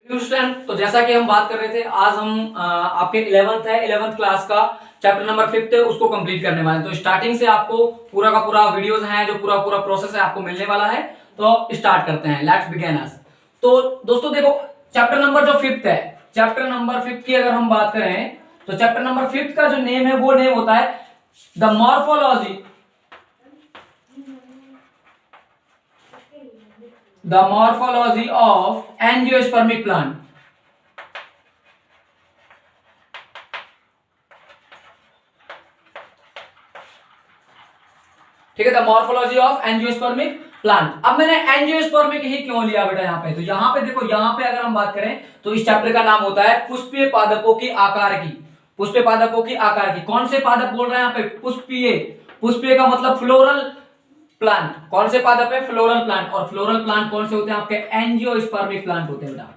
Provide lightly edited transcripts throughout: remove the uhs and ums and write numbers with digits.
Student, तो जैसा कि हम बात कर रहे थे, आज हम आपके 11th क्लास का चैप्टर नंबर 5 है, उसको कंप्लीट करने वाले हैं। तो स्टार्टिंग से आपको पूरा का पूरा वीडियोस हैं, जो पूरा पूरा प्रोसेस है आपको मिलने वाला है। तो स्टार्ट करते हैं, लेट्स बिगिन अस। तो दोस्तों देखो, चैप्टर नंबर जो 5 है, चैप्टर नंबर 5 की अगर हम बात करें तो चैप्टर नंबर 5 का जो नेम है वो नेम होता है the morphology of angiospermic plant. ठीक है, the morphology of angiospermic plant. अब मैंने एंजियोस्पर्मिक ही क्यों लिया बेटा यहाँ पे? तो यहाँ पे देखो, यहाँ पे अगर हम बात करें तो इस चैप्टर का नाम होता है पुष्पीय पादपों की आकार की। पुष्पीय पादपों की आकार की, कौन से पादप बोल रहे हैं यहाँ पे? पुष्पीय। पुष्पीय का मतलब फ्लोरल प्लांट। कौन से पादप है? Floral plant. और फ्लोरल प्लांट कौन से होते हैं आपके? एंजियोस्पर्मिक प्लांट होते हैं बेटा,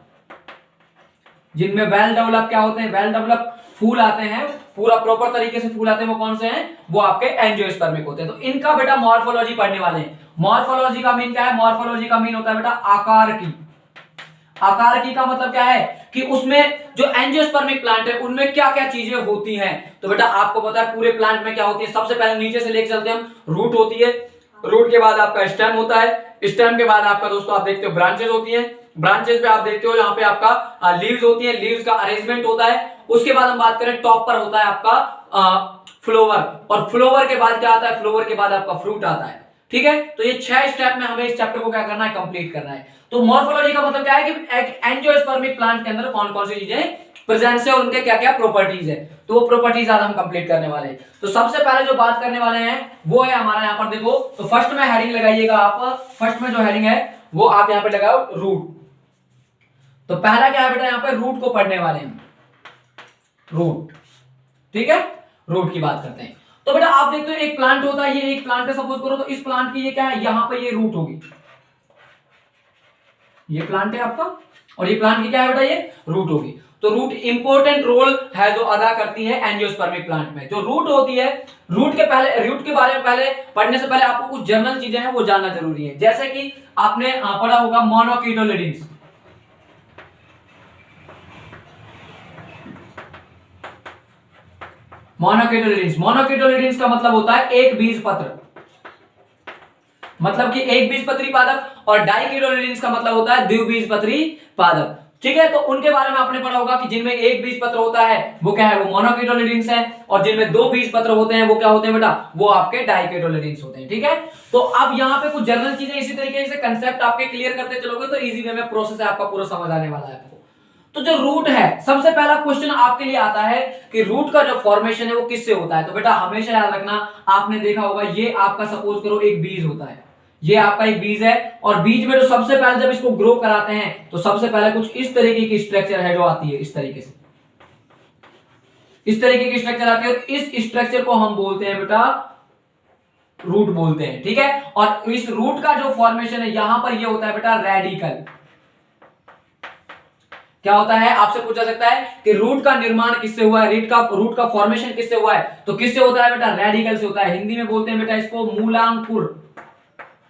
जिनमें वेल डेवलप क्या होते हैं? वेल डेवलप फूल आते हैं, पूरा प्रॉपर तरीके से फूल आते हैं। वो कौन से हैं? वो आपके एंजियोस्पर्मिक होते हैं। तो इनका बेटा मॉर्फोलॉजी पढ़ने वाले हैं। मॉर्फोलॉजी का मीन क्या है? मॉर्फोलॉजी का मीन होता है बेटा आकार की। आकार की का मतलब क्या है कि उसमें जो एंजियोस्पर्मिक प्लांट है उनमें क्या क्या चीजें होती हैं। तो बेटा आपको पता है पूरे प्लांट में क्या होती है। सबसे पहले नीचे से लेके चलते हैं हम, रूट होती है। रूट के बाद आपका स्टेम होता है। स्टेम के बाद आपका दोस्तों आप देखते हो ब्रांचेस होती हैं। ब्रांचेस पे आप देखते हो यहाँ पे आपका लीव्स होती है। लीव्स का अरेंजमेंट होता है। उसके बाद हम बात करें, टॉप पर होता है आपका फ्लोवर। और फ्लोवर के बाद क्या आता है? फ्लोवर के बाद आपका फ्रूट आता है। ठीक है, तो ये 6 स्टेप में हमें इस चैप्टर को क्या करना है? कंप्लीट करना है। तो मॉर्फोलॉजी का मतलब क्या है कि एक एंजियोस्पर्मिक प्लांट के अंदर कौन कौन सी चीजें प्रेजेंस है और उनके क्या क्या प्रॉपर्टीज है। तो वो प्रॉपर्टीज आज हम कंप्लीट करने वाले हैं। तो सबसे पहले जो बात करने वाले हैं वो है हमारा, यहाँ पर देखो, तो फर्स्ट में हेडिंग लगाइएगा आप। फर्स्ट में जो हेडिंग है वो आप यहाँ पे लगाओ रूट। तो पहला क्या है बेटा? यहाँ पे रूट को पढ़ने वाले हैं, रूट। ठीक है, रूट की बात करते हैं। तो बेटा आप देखते हो एक प्लांट होता है, ये एक प्लांट है सपोज करो। तो इस प्लांट की ये क्या है? यहाँ पे ये रूट होगी। ये प्लांट है आपका और ये प्लांट की क्या है बेटा? ये रूट होगी। तो रूट इंपॉर्टेंट रोल है जो अदा करती है एंजियोस्पर्मिक प्लांट में। जो रूट होती है, रूट के बारे में पहले पढ़ने से पहले आपको कुछ जनरल चीजें हैं वो जानना जरूरी है। जैसे कि आपने पढ़ा होगा मोनोकोटिलेडोन्स। मोनोकोटिलेडोन्स का मतलब होता है एक बीज पत्र, मतलब कि एक बीजपत्री पादप। और डाइकोटिलेडोन्स का मतलब होता है द्विबीजपत्री पादप। ठीक है, तो उनके बारे में आपने पढ़ा होगा कि जिनमें एक बीज पत्र होता है वो क्या है? वो मोनोकोटिलेडोन्स है। और जिनमें 2 बीज पत्र होते हैं वो क्या होते हैं बेटा? वो आपके डाइकोटिलेडोन्स होते हैं। ठीक है, तो अब यहाँ पे कुछ जनरल चीजें इसी तरीके से कंसेप्ट आपके क्लियर करते चलोगे तो इजी वे में प्रोसेस है आपका पूरा समझ आने वाला है आपको। तो जो रूट है, सबसे पहला क्वेश्चन आपके लिए आता है कि रूट का जो फॉर्मेशन है वो किससे होता है। तो बेटा हमेशा याद रखना, आपने देखा होगा ये आपका सपोज करो एक बीज होता है। ये आपका एक बीज है और बीज में जो सबसे पहले जब इसको ग्रो कराते हैं तो सबसे पहले कुछ इस तरीके की स्ट्रक्चर है जो आती है। इस तरीके से, इस तरीके की स्ट्रक्चर आती है और इस स्ट्रक्चर को हम बोलते हैं बेटा रूट बोलते हैं। ठीक है, और इस रूट का जो फॉर्मेशन है यहां पर ये होता है बेटा रेडिकल। क्या होता है? आपसे पूछा सकता है कि रूट का निर्माण किससे हुआ है, रूट का फॉर्मेशन किससे हुआ है? तो किससे होता है बेटा? रेडिकल से होता है। हिंदी में बोलते हैं बेटा इसको मूलांकुर।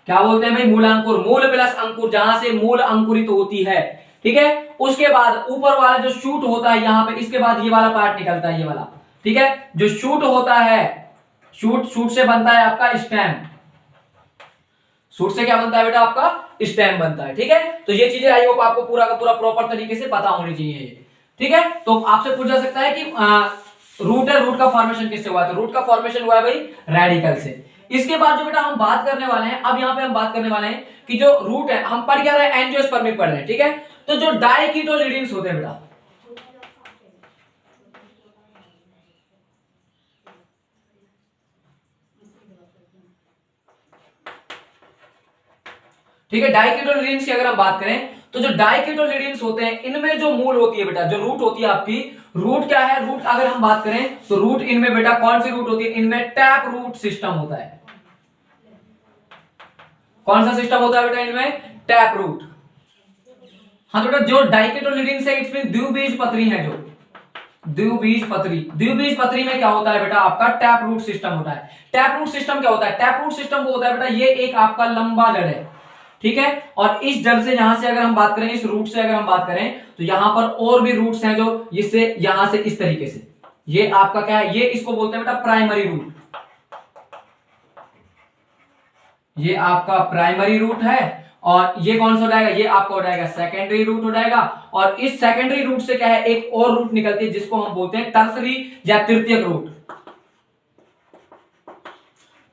क्या बोलते हैं भाई? मूलांकुर। मूल प्लस अंकुर, जहां से मूल अंकुरित होती है। ठीक है, उसके बाद ऊपर वाला जो शूट होता है यहाँ पे, इसके बाद ये वाला पार्ट निकलता है, ये वाला। ठीक है, जो शूट होता है, शूट से बनता है आपका स्टेम। शूट से क्या बनता है बेटा? आपका स्टेम बनता है। ठीक है, तो ये चीजें आई होप आपको पूरा का पूरा प्रॉपर तरीके से पता होनी चाहिए। ठीक है, तो आपसे पूछा सकता है कि रूट है, रूट का फॉर्मेशन किससे हुआ है? तो रूट का फॉर्मेशन हुआ है भाई रेडिकल से। इसके बाद जो बेटा हम बात करने वाले हैं, अब यहाँ पे हम बात करने वाले हैं कि जो रूट है, हम पढ़ क्या रहे हैं? एंजियोस्पर्मिक पढ़ रहे हैं। ठीक है, तो जो डाइकोटिलेडोन्स होते हैं बेटा, ठीक है, डाइकोटिलेडोन्स की अगर हम बात करें तो जो डाइकोटिलेडोन्स होते हैं इनमें जो मूल होती है बेटा, जो रूट होती है आपकी, रूट क्या है? रूट अगर हम बात करें तो रूट इनमें बेटा कौन सी रूट होती है? इनमें टैप रूट सिस्टम होता है। कौन सा सिस्टम होता है बेटा इनमें? Tap root. हाँ तो बेटा जो डाइकोटिलेडोन्स है इसमें द्विबीजपत्री है, जो द्विबीजपत्री में क्या होता है बेटा? आपका टैप रूट सिस्टम होता है। टैप रूट सिस्टम क्या होता है? टैप रूट सिस्टम वो होता है बेटा, ये एक आपका लंबा जड़ है। ठीक है। और इस जड़ से यहां से अगर हम बात करें, इस रूट से अगर हम बात करें तो यहां पर और भी रूट्स हैं जो इससे यहां से इस तरीके से, ये आपका क्या है, ये इसको बोलते हैं बेटा प्राइमरी रूट, ये आपका प्राइमरी रूट है। और ये कौन सा हो जाएगा, ये आपका हो जाएगा सेकेंडरी रूट हो जाएगा। और इस सेकेंडरी रूट से क्या है, एक और रूट निकलती है जिसको हम बोलते हैं टर्सरी या तृतीयक रूट।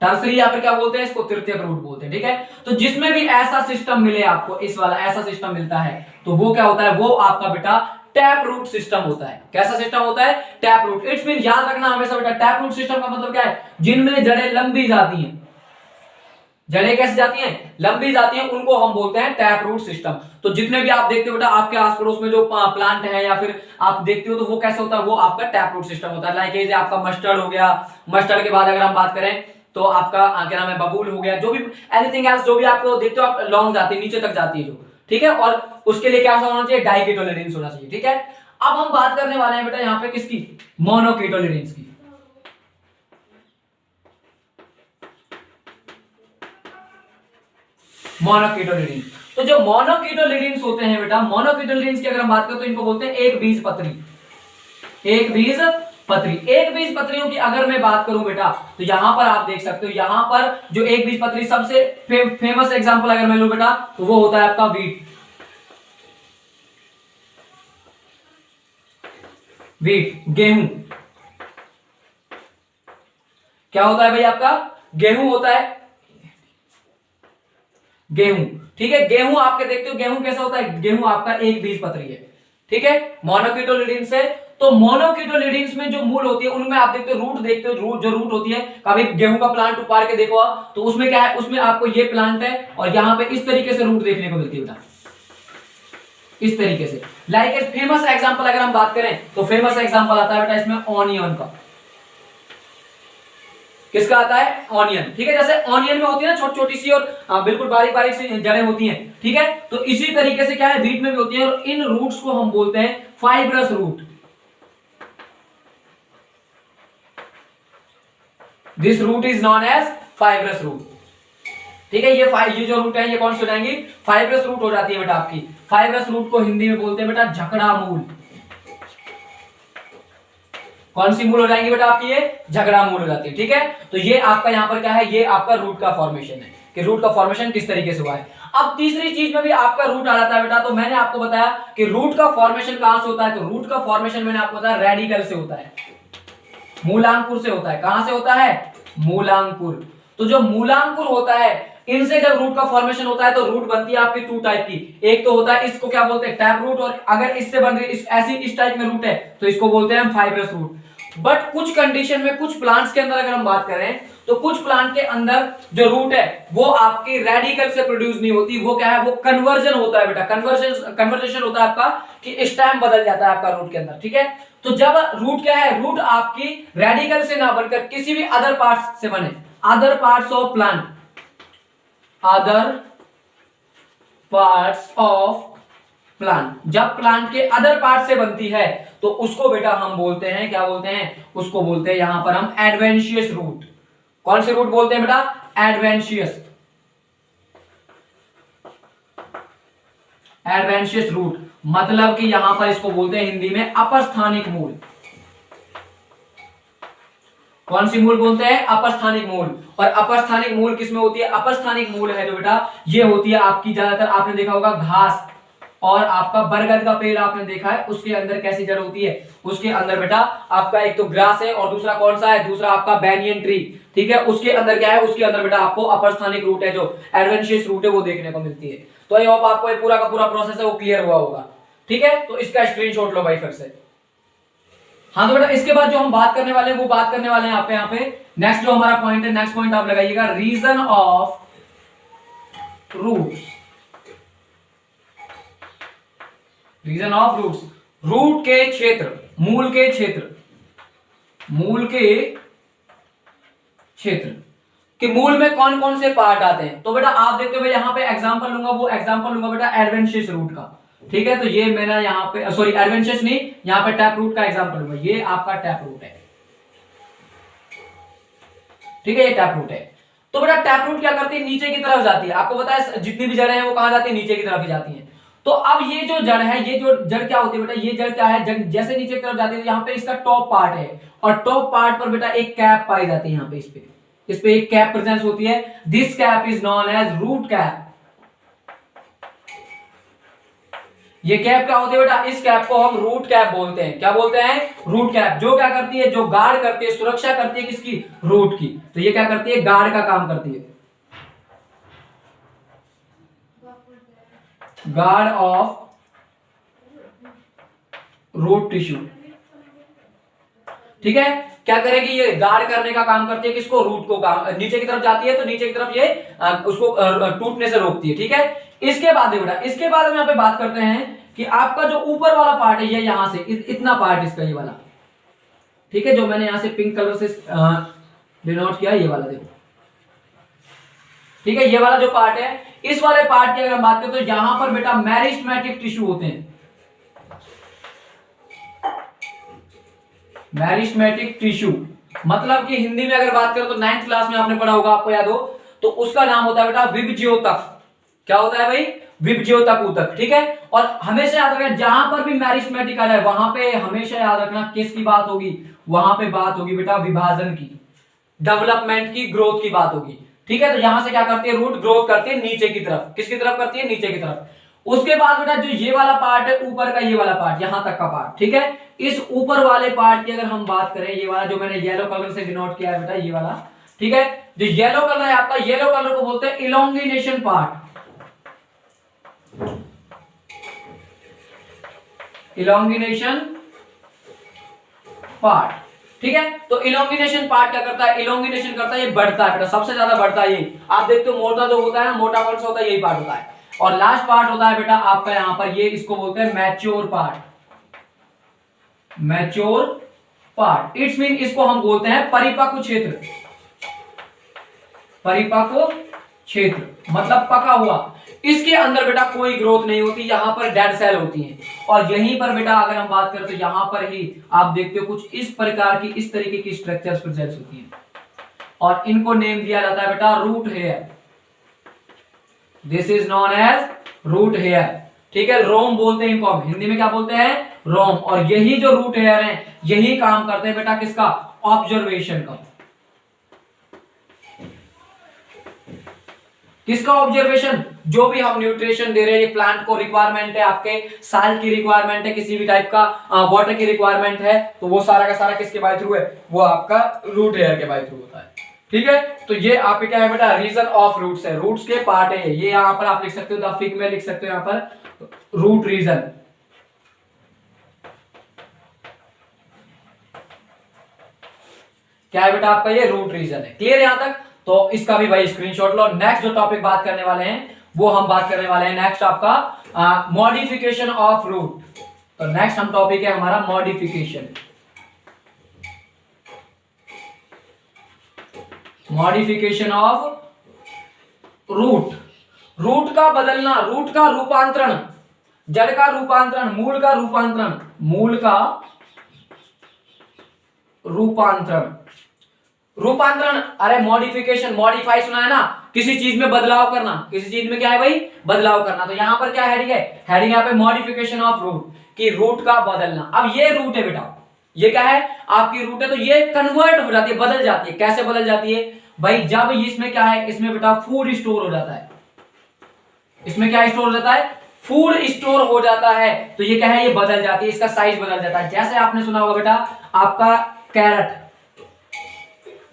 टर्सरी या फिर क्या बोलते हैं इसको, तृतीयक रूट बोलते हैं, ठीक है। तो जिसमें भी ऐसा सिस्टम मिले आपको, इस वाला ऐसा सिस्टम मिलता है तो वो क्या होता है, वो आपका बेटा टैप रूट सिस्टम होता है। कैसा सिस्टम होता है, टैप रूट। इट्स मीन याद रखना हमेशा बेटा, टैप रूट सिस्टम का मतलब क्या है, जिनमें जड़ें लंबी जाती हैं, जड़ें कैसे जाती हैं, लंबी जाती हैं, उनको हम बोलते हैं टैप रूट सिस्टम। तो जितने भी आप देखते हो बेटा आपके आस पड़ोस में जो प्लांट है या फिर आप देखते हो तो वो कैसे होता है, वो आपका टैप रूट सिस्टम होता है। लाइक आपका मस्टर्ड हो गया, मस्टर्ड के बाद अगर हम बात करें तो आपका क्या नाम है, बबूल हो गया, जो भी एनीथिंग एल्स जो भी आपको देखते हो आप लॉन्ग जाती है, नीचे तक जाती है जो, ठीक है। और उसके लिए क्या होना चाहिए, डाइकोटिलेडोन्स होना चाहिए, ठीक है। अब हम बात करने वाले हैं बेटा यहाँ पे किसकी, मोनोकोटिलेडोन्स की। मोनोकोटिलेडोन्स, तो जो मोनोकोटिलेडोन्स होते हैं बेटा, मोनोकोटिलेडोन्स की अगर हम बात करें तो इनको बोलते हैं एक बीज पत्री। एक बीज पत्री, एक बीज पत्रियों की अगर मैं बात करूं बेटा तो यहां पर आप देख सकते हो, यहां पर जो एक बीज पत्री सबसे फेमस एग्जांपल अगर मैं लूं बेटा तो वो होता है आपका वीट। वीट, गेहूं, क्या होता है भाई आपका, गेहूं होता है, गेहूं, ठीक है। गेहूं आपके देखते हो, गेहूं कैसा होता है, गेहूं आपका एक बीज पत्री है, ठीक है। मोनोकोटिलेडोन्स है, तो मोनोकोटिलेडोन्स में जो मूल होती है उनमें आप देखते हो रूट, देखते हो रूट, जो रूट होती है, कभी गेहूं का प्लांट उपाड़ के देखो तो उसमें क्या है, उसमें आपको ये प्लांट है और यहां पे इस तरीके से रूट देखने को मिलती है बेटा, इस तरीके से। लाइक ए फेमस एग्जांपल अगर हम बात करें तो फेमस एग्जांपल आता है बेटा इसमें ऑनियन का। किसका आता है, ऑनियन, ठीक है। जैसे ऑनियन में होती है ना छोटी छोटी सी और बिल्कुल बारीक बारीक सी जड़ें होती हैं, ठीक है। तो इसी तरीके से क्या है, वीट में भी होती है और इन रूट्स को हम बोलते हैं fibrous root. This root is known as fibrous root, ठीक है। ये जो रूट है ये कौन सी हो जाएंगी, फाइब्रस रूट हो जाती है बेटा आपकी। फाइब्रस रूट को हिंदी में बोलते हैं बेटा झगड़ा मूल। कौन सी मूल हो जाएंगी बेटा आपकी, ये झगड़ा मूल हो जाती है, ठीक है। तो ये आपका यहाँ पर क्या है, ये आपका रूट का फॉर्मेशन है कि रूट का फॉर्मेशन किस तरीके से हुआ है। अब तीसरी चीज में भी आपका रूट आ जाता है बेटा। तो मैंने आपको बताया कि रूट का फॉर्मेशन कहां से होता है, तो रूट का फॉर्मेशन मैंने आपको बताया रेडिकल से होता है, मूलांकुर से होता है। कहां से होता है, मूलांकुर। तो जो मूलांकुर होता है इनसे जब रूट का फॉर्मेशन होता है तो रूट बनती है आपकी टू टाइप की। एक तो होता है इसको क्या बोलते हैं, टैप रूट, और अगर इससे बन रही इस टाइप में रूट है तो इसको बोलते हैं हम फाइब्रस रूट। बट कुछ कंडीशन में, कुछ प्लांट्स के अंदर अगर हम बात करें तो कुछ प्लांट के अंदर जो रूट है वो आपकी रेडिकल से प्रोड्यूस नहीं होती, वो क्या है, वो कन्वर्जन होता है बेटा। कन्वर्जेशन होता है आपका कि स्टेम बदल जाता है आपका रूट के अंदर, ठीक है। तो जब रूट क्या है, रूट आपकी रेडिकल से ना बनकर किसी भी अदर पार्ट्स से बने, other parts of plant, other parts of plant, जब प्लांट के अदर पार्ट से बनती है तो उसको बेटा हम बोलते हैं, क्या बोलते हैं, उसको बोलते हैं यहां पर हम एडवेंशियस रूट। कौन से रूट बोलते हैं बेटा, एडवेंशियस, एडवेंशियस रूट। मतलब कि यहां पर इसको बोलते हैं हिंदी में अपस्थानिक मूल। कौन सी मूल बोलते हैं, अपस्थानिक मूल। और अपस्थानिक मूल किसमें होती है, अपस्थानिक मूल है जो बेटा ये होती है आपकी, ज्यादातर आपने देखा होगा घास और आपका बरगद का पेड़ आपने देखा है, उसके अंदर कैसी जड़ होती है, उसके अंदर बेटा आपका एक तो ग्रास है और दूसरा कौन सा है, दूसरा आपका बैनियन ट्री, ठीक है। उसके अंदर क्या है, उसके अंदर बेटा आपको अपस्थानिक रूट है, जो एडवेंशियस रूट है वो देखने को मिलती है। तो आई होप आपको ये पूरा का पूरा प्रोसेस है वो क्लियर हुआ होगा, ठीक है। तो इसका स्क्रीनशॉट लो भाई फिर से। हाँ तो बेटा इसके बाद जो हम बात करने वाले हैं वो बात करने वाले हैं यहाँ पे नेक्स्ट जो हमारा पॉइंट है, नेक्स्ट पॉइंट आप लगाइएगा, region of roots. Region of roots, root के क्षेत्र, मूल के क्षेत्र, मूल के क्षेत्र कि मूल में कौन कौन से पार्ट आते हैं। तो बेटा आप देखते हो यहां पे एग्जांपल लूंगा, वो एग्जांपल लूंगा बेटा एडवेंशियस रूट का, ठीक है। तो ये मैंने यहां पे सॉरी एडवेंशियस नहीं, यहां पे टैप रूट का एग्जांपल लूंगा। ये आपका टैप रूट है, ठीक है, ये टैप रूट है। तो बेटा टैप रूट क्या करती है, नीचे की तरफ जाती है। आपको पता है जितनी भी जड़ें हैं वो कहां जाती है, नीचे की तरफ ही जाती हैं। तो अब ये जो जड़ है, ये जो जड़ क्या होती है बेटा, ये जड़ क्या है, जड़ जैसे नीचे की तरफ जाती है तो यहाँ पे इसका टॉप पार्ट है, और टॉप पार्ट पर बेटा एक कैप पाई जाती है। यहाँ पे इस पे एक कैप प्रेजेंस होती है। This cap is known as root cap. ये कैप क्या होती है बेटा, इस कैप को हम रूट कैप बोलते हैं। क्या बोलते हैं, रूट कैप। जो क्या करती है, जो गार्ड करती है, सुरक्षा करती है किसकी, रूट की। तो ये क्या करती है, गार्ड का काम करती है, गार्ड ऑफ रूट टिश्यू। ठीक है, क्या करेगी, ये गार्ड करने का काम करती है किसको, रूट को। काम नीचे की तरफ जाती है तो नीचे की तरफ ये उसको टूटने से रोकती है। ठीक है, इसके बाद बेटा, इसके बाद हम यहाँ पे बात करते हैं कि आपका जो ऊपर वाला पार्ट है, ये यहां से इतना पार्ट इसका, ये वाला। ठीक है, जो मैंने यहां से पिंक कलर से डिनोट किया, ये वाला देखो। ठीक है, ये वाला जो पार्ट है, इस वाले पार्ट की अगर हम बात करें तो यहां पर बेटा मैरिस्टेमेटिक टिश्यू होते हैं। मैरिस्टेमेटिक टिश्यू मतलब कि हिंदी में अगर बात करें तो 9th क्लास में आपने पढ़ा होगा, आपको याद हो तो उसका नाम होता है बेटा विभज्योतक। क्या होता है भाई, विभज्योतक ऊतक। ठीक है, और हमेशा याद रखना, जहां पर भी मैरिस्टेमेटिक आ जाए वहां पे हमेशा याद रखना किसकी बात होगी, वहां पे बात होगी बेटा विभाजन की, डेवलपमेंट की, ग्रोथ की बात होगी। ठीक है, तो यहां से क्या करती है, रूट ग्रोथ करती है नीचे की तरफ। किसकी तरफ करती है, नीचे की तरफ। उसके बाद बेटा जो ये वाला पार्ट है, ऊपर का ये वाला पार्ट, यहां तक का पार्ट। ठीक है, इस ऊपर वाले पार्ट की अगर हम बात करें, ये वाला जो मैंने येलो कलर से डिनोट किया है बेटा, ये वाला। ठीक है, जो येलो कलर है आपका, येलो कलर को बोलते हैं इलोंगिनेशन पार्ट। इलोंगिनेशन पार्ट। ठीक है, तो इलोंगिनेशन पार्ट क्या करता है, इलोंगिनेशन करता है, ये बढ़ता है बेटा, सबसे ज्यादा बढ़ता है ये। आप देखते हो मोटा जो होता है ना, मोटा कौन सा होता है, यही पार्ट होता है। और लास्ट पार्ट होता है बेटा आपका यहां पर, ये इसको बोलते हैं mature part. Mature part it's mean, इसको हम बोलते हैं परिपक्व क्षेत्र। परिपक्व क्षेत्र मतलब पका हुआ। इसके अंदर बेटा कोई ग्रोथ नहीं होती, यहां पर डेड सेल होती हैं। और यहीं पर बेटा अगर हम बात करें तो यहां पर ही आप देखते हो कुछ इस प्रकार की, इस तरीके की स्ट्रक्चर्स प्रेजेंट होती हैं, और इनको नेम दिया जाता है बेटा root hair. This is known as root hair. ठीक है, रोम बोलते हैं इनको हम, हिंदी में क्या बोलते हैं, रोम। और यही जो रूट हेयर हैं, यही काम करते हैं बेटा किसका, ऑब्जर्वेशन का। किसका ऑब्जर्वेशन, जो भी हम न्यूट्रिशन दे रहे हैं, प्लांट को रिक्वायरमेंट है, आपके साल की रिक्वायरमेंट है, किसी भी टाइप का वाटर की रिक्वायरमेंट है, तो वो सारा का सारा किसके बाय थ्रू है, वो आपका रूट हेयर के बाय थ्रू होता है। ठीक है, तो ये आपके क्या है बेटा, रीजन ऑफ रूट्स है, रूट्स के पार्ट है ये। यहां पर आप लिख सकते हो, द फिग में लिख सकते हो यहां पर रूट रीजन। क्या है बेटा आपका, ये रूट रीजन है। क्लियर यहां तक, तो इसका भी भाई स्क्रीनशॉट लो। नेक्स्ट जो टॉपिक बात करने वाले हैं वो हम बात करने वाले हैं नेक्स्ट आपका मॉडिफिकेशन ऑफ रूट। तो नेक्स्ट हम टॉपिक है हमारा modification. Modification of root, root का बदलना, रूट का रूपांतरण, जड़ का रूपांतरण, मूल का रूपांतरण, मूल का रूपांतरण। रूपांतरण, अरे मॉडिफिकेशन, मॉडिफाई सुना है ना, किसी चीज में बदलाव करना। किसी चीज में क्या है भाई, बदलाव करना। तो यहां पर क्या हेडिंग है, हेडिंग यहाँ पे मॉडिफिकेशन ऑफ रूट, कि रूट का बदलना। अब ये रूट है बेटा, ये क्या है आपकी रूट है, तो ये कन्वर्ट हो जाती है, बदल जाती है। कैसे बदल जाती है भाई, जब इसमें क्या है, इसमें बेटा फूड स्टोर हो जाता है। इसमें क्या स्टोर हो जाता है, फूड स्टोर हो जाता है, तो ये क्या है, ये बदल जाती है, इसका साइज बदल जाता है। जैसे आपने सुना होगा बेटा आपका कैरेट,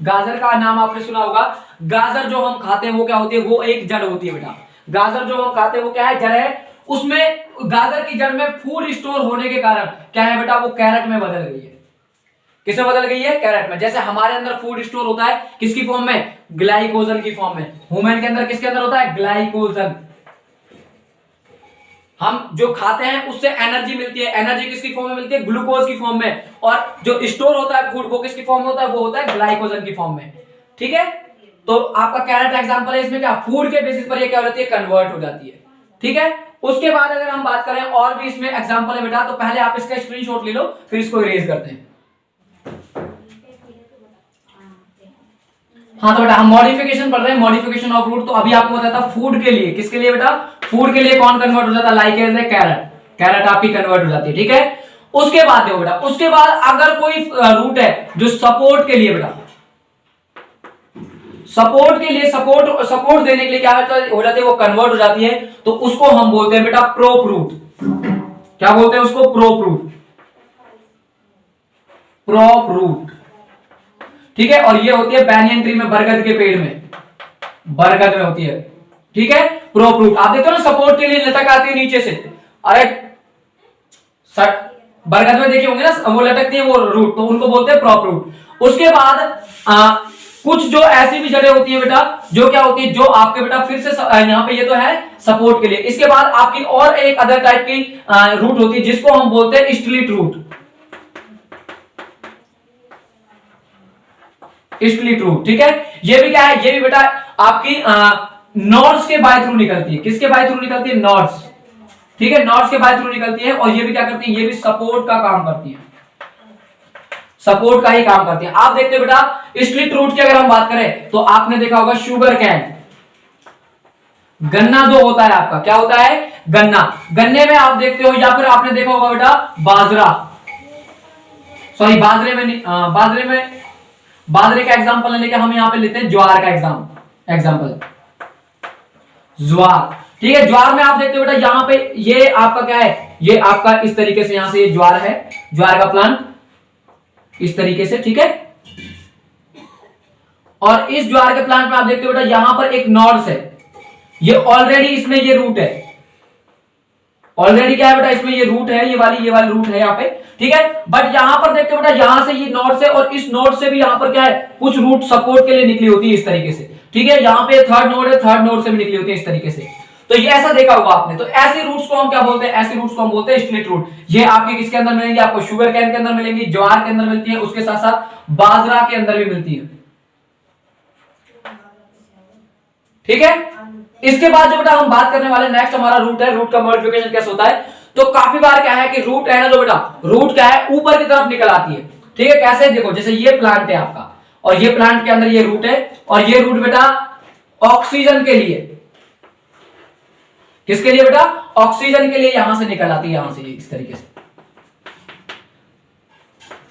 गाजर का नाम आपने सुना होगा। गाजर जो हम खाते हैं वो क्या होती है, वो एक जड़ होती है बेटा। गाजर जो हम खाते हैं वो क्या है, जड़ है। उसमें गाजर की जड़ में फूड स्टोर होने के कारण क्या है बेटा, वो कैरेट में बदल गई है। किससे बदल गई है, कैरेट में। जैसे हमारे अंदर फूड स्टोर होता है किसकी फॉर्म में, ग्लाइकोजन की फॉर्म में। ह्यूमन के अंदर किसके अंदर होता है, ग्लाइकोजन। हम जो खाते हैं उससे एनर्जी मिलती है, एनर्जी किसकी फॉर्म में मिलती है, ग्लूकोज की फॉर्म में। और जो स्टोर होता है फूड, वो किसकी फॉर्म में होता है, वो होता है ग्लाइकोजन की फॉर्म में। ठीक है, तो आपका कैरेट एग्जांपल है, इसमें क्या फूड के बेसिस पर ये क्या हो जाती है, कन्वर्ट हो जाती है। ठीक है, उसके बाद अगर हम बात करें और भी इसमें एग्जांपल है बेटा, तो पहले आप इसका स्क्रीनशॉट ले लो, फिर इसको इरेज करते हैं। हाँ तो बेटा हम मॉडिफिकेशन पढ़ रहे हैं, मॉडिफिकेशन ऑफ रूट। तो अभी आपको बताया था फूड के लिए, किसके लिए बेटा, फूड के लिए कौन कन्वर्ट हो जाता है, like as a carrot, carrot आपकी कन्वर्ट हो जाती है, ठीक है। उसके बाद देखो बेटा, उसके बाद अगर कोई रूट है जो सपोर्ट के लिए बेटा, सपोर्ट के लिए, सपोर्ट देने के लिए क्या हो जाती है, वो कन्वर्ट हो जाती है, तो उसको हम बोलते हैं बेटा प्रोप रूट। क्या बोलते हैं उसको, प्रोप रूट, प्रोप रूट, ठीक है। और ये होती है बैनियन ट्री में, बरगद के पेड़ में, बरगद में होती है, ठीक है, प्रोप रूट। आप देखते हो ना सपोर्ट के लिए लटक आती है नीचे से, अरे बरगद में देखे होंगे ना वो लटकती है वो रूट, तो उनको बोलते हैं प्रोप रूट। उसके बाद कुछ जो ऐसी भी जड़ें होती है बेटा, जो क्या होती है, जो आपके बेटा फिर से यहाँ पे ये तो है सपोर्ट के लिए। इसके बाद आपकी और एक अदर टाइप की रूट होती है जिसको हम बोलते हैं स्टिलिट रूट, स्टिलिट रूट, ठीक है। ये भी क्या है, ये भी बेटा आपकी नॉड्स के बाय थ्रू निकलती है। किसके बाय थ्रू निकलती है, नॉड्स, ठीक है, नॉड्स के बाय थ्रू निकलती है। और ये भी क्या करती है, ये भी सपोर्ट का काम करती है, सपोर्ट का ही काम करती है। आप देखते हो बेटा स्टिलिट रूट की अगर हम बात करें तो आपने देखा होगा शुगर कैन, गन्ना जो होता है आपका, क्या होता है, गन्ना, गन्ने में आप देखते हो, या फिर आपने देखा होगा बेटा बाजरा, सॉरी बाजरे का एग्जांपल लेने के हम यहां पे लेते हैं ज्वार का एग्जांपल, ज्वार, ठीक है। ज्वार में आप देखते हो बेटा यहां पे ये आपका क्या है, ये आपका इस तरीके से, यहां से ये ज्वार है, ज्वार का प्लांट इस तरीके से, ठीक है। और इस ज्वार के प्लांट में आप देखते हो बेटा यहां पर एक नॉड्स है, ये ऑलरेडी इसमें ये रूट है, ऑलरेडी क्या है बेटा, इसमें ये रूट है, ये वाली रूट है यहाँ पे, ठीक है। बट यहां पर देखते हो बेटा यहां से ये नोड से और इस नोड से भी यहां पर क्या है, कुछ रूट सपोर्ट के लिए निकली होती है इस तरीके से, ठीक है। यहां पे थर्ड नोड है, थर्ड नोड से भी निकली होती है इस तरीके से। तो ये ऐसा देखा होगा आपने। तो ऐसे रूट्स को हम क्या बोलते हैं, ऐसे रूट्स को हम बोलते हैं स्टिलिट रूट। ये आपके किसके अंदर मिलेंगे, आपको शुगर कैन के अंदर मिलेंगी, ज्वार के अंदर मिलती है, उसके साथ साथ बाजरा के अंदर भी मिलती है, ठीक है। इसके बाद जो बेटा हम बात करने वाले नेक्स्ट हमारा रूट है, रूट का मॉडिफिकेशन कैसे होता है। तो काफी बार क्या है कि रूट है ना जो बेटा, रूट क्या है, ऊपर की तरफ निकल आती है, ठीक है। कैसे, देखो जैसे ये प्लांट है आपका और ये प्लांट के अंदर ये रूट है, और ये रूट बेटा ऑक्सीजन के लिए, किसके लिए बेटा, ऑक्सीजन के लिए यहां से निकल आती है, यहां से इस तरीके से,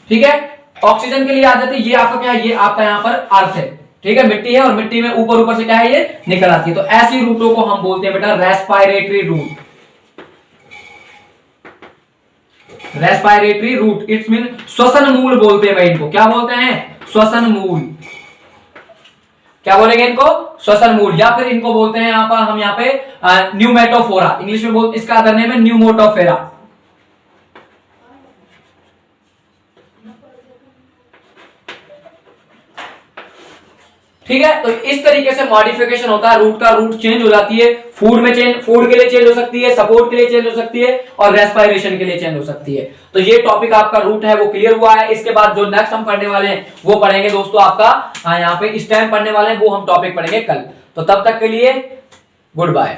ठीक है। ऑक्सीजन के लिए आ जाती है। ये आपका क्या है, ये आपका यहां पर अर्थ है, ठीक है, मिट्टी है, और मिट्टी में ऊपर से क्या है, ये निकल आती है। तो ऐसी रूटों को हम बोलते हैं बेटा respiratory root, respiratory root, it's mean श्वसन मूल बोलते हैं भाई इनको, क्या बोलते हैं, श्वसन मूल, क्या बोलेंगे इनको, श्वसन मूल, या फिर इनको बोलते हैं यहां पर हम यहाँ पे न्यूमेटोफोरा, इंग्लिश में बोलते, इसका अदर नेम है न्यूमोटोफेरा, ठीक है। तो इस तरीके से मॉडिफिकेशन होता है रूट का, रूट चेंज हो जाती है, फूड में चेंज, फूड के लिए चेंज हो सकती है, सपोर्ट के लिए चेंज हो सकती है, और रेस्पिरेशन के लिए चेंज हो सकती है। तो ये टॉपिक आपका रूट है वो क्लियर हुआ है। इसके बाद जो नेक्स्ट हम पढ़ने वाले हैं वो पढ़ेंगे दोस्तों आपका यहाँ पे स्टेम पढ़ने वाले हैं, वो हम टॉपिक पढ़ेंगे कल। तो तब तक के लिए गुड बाय।